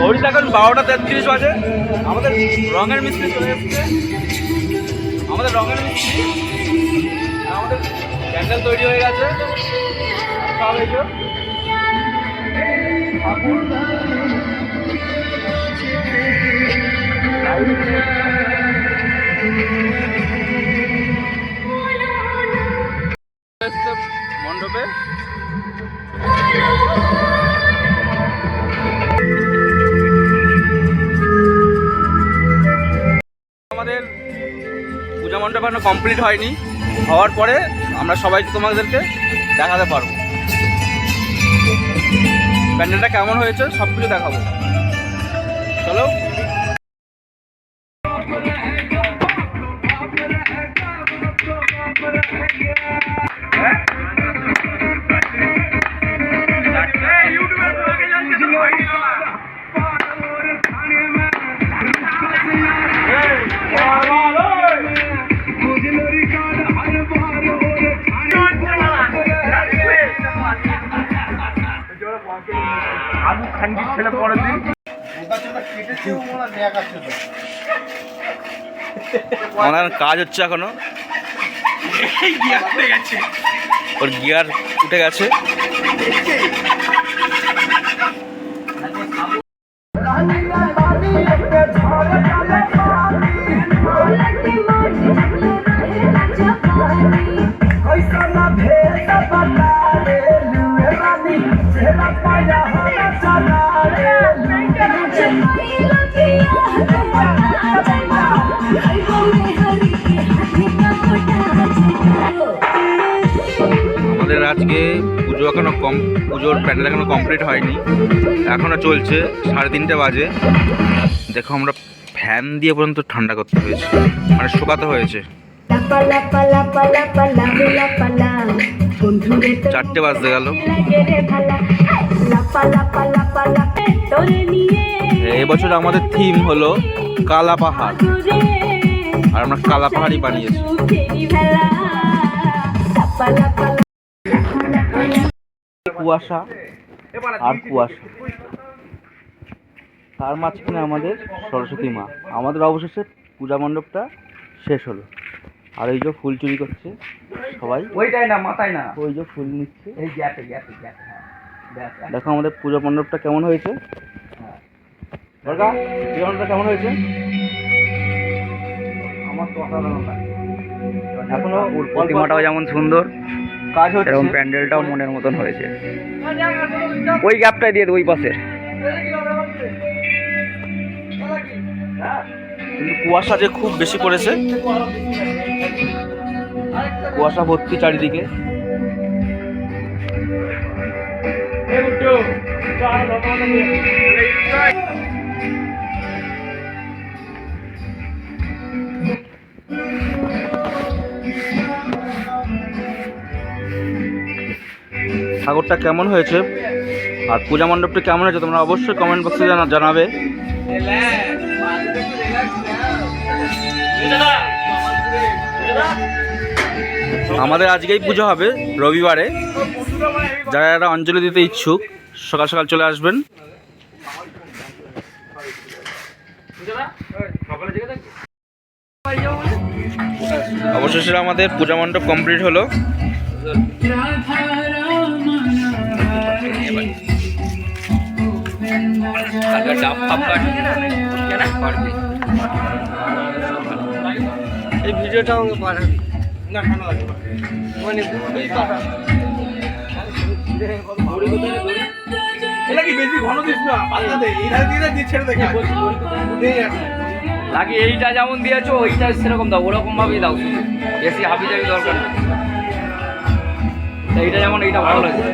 ঘড়িতে এখন 12টা 33 বাজে। আমাদের রঙের মিস্ত্রি চলে এসছে। আমাদের প্যান্ডেল তৈরি হয়ে গেছে সব। এই মণ্ডপে আমাদের পূজা মণ্ডপ এখনো কমপ্লিট হয়নি। হওয়ার পরে আমরা সবাইকে তোমাদেরকে দেখাতে পারবো প্যান্ডেলটা কেমন হয়েছে, সব কিছু দেখাবো। চলো। আলু খান্ডির ছেলে পরের দিন আমার কাজ হচ্ছে এখনো। ওর গিয়ার উঠে গেছে। আমাদের আজকে পুজো এখনো পুজোর প্যান্ডেল এখনো কমপ্লিট হয়নি, এখনো চলছে। 3:30 বাজে। দেখো আমরা ফ্যান দিয়ে পর্যন্ত ঠান্ডা করতে হয়েছে, মানে শুকাতে হয়েছে। 4টে বাজতে গেল। এবছর আমাদের থিম হলো কালা পাহাড়, আর আমরা কালা পাহাড়ই বানিয়েছি। কুয়াশা আর কুয়াশা, তার মাঝখানে আমাদের সরস্বতী মা। আমাদের অবশেষে পূজা মণ্ডপটা শেষ হলো। আর এই যে ফুল চুরি করছে সবাই, ওইটাই না মাথায় না, ওই যে ফুল নিচ্ছে এই গ্যাপে। দেখো আমাদের পূজা মণ্ডপটা কেমন হয়েছে। পূজা মণ্ডপটা কেমন হয়েছে? আমার তো অসাধারণ লাগে। এখনো প্রতিমাটাও যেমন সুন্দর, কাজ হচ্ছে, এবং প্যান্ডেলটাও মনের মতন হয়েছে। ওই গ্যাপটাই দিয়ে দেবো, ওই পাশে। কিন্তু কুয়াশা যে খুব বেশি পড়েছে, কুয়াশা ভর্তি চারিদিকে। ঠাকুরটা কেমন হয়েছে আর পূজা মণ্ডপটা কেমন হয়েছে তোমরা অবশ্যই কমেন্ট বক্সে জানাবে। আমাদের আজকেই পুজো হবে রবিবারে। যারা যারা অঞ্জলি দিতে ইচ্ছুক সকাল সকাল চলে আসবেন। অবশেষে আমাদের পূজা মণ্ডপ কমপ্লিট হলো। এই ভিডিওটা আমাকে পাঠাবি না, ঠান্ডা লাগবে মানে এটা কি বেশি ঘন দিস না, পাতলা দে, এইটা দিয়ে ছেড়ে দে। নাকি এইটা যেমন দিয়েছো ওইটা সেরকম দাও, ওরকম ভাবেই দাও, বেশি হাবি জাবি দরকার নেই। এইটা যেমন এইটা ভালো লাগছে।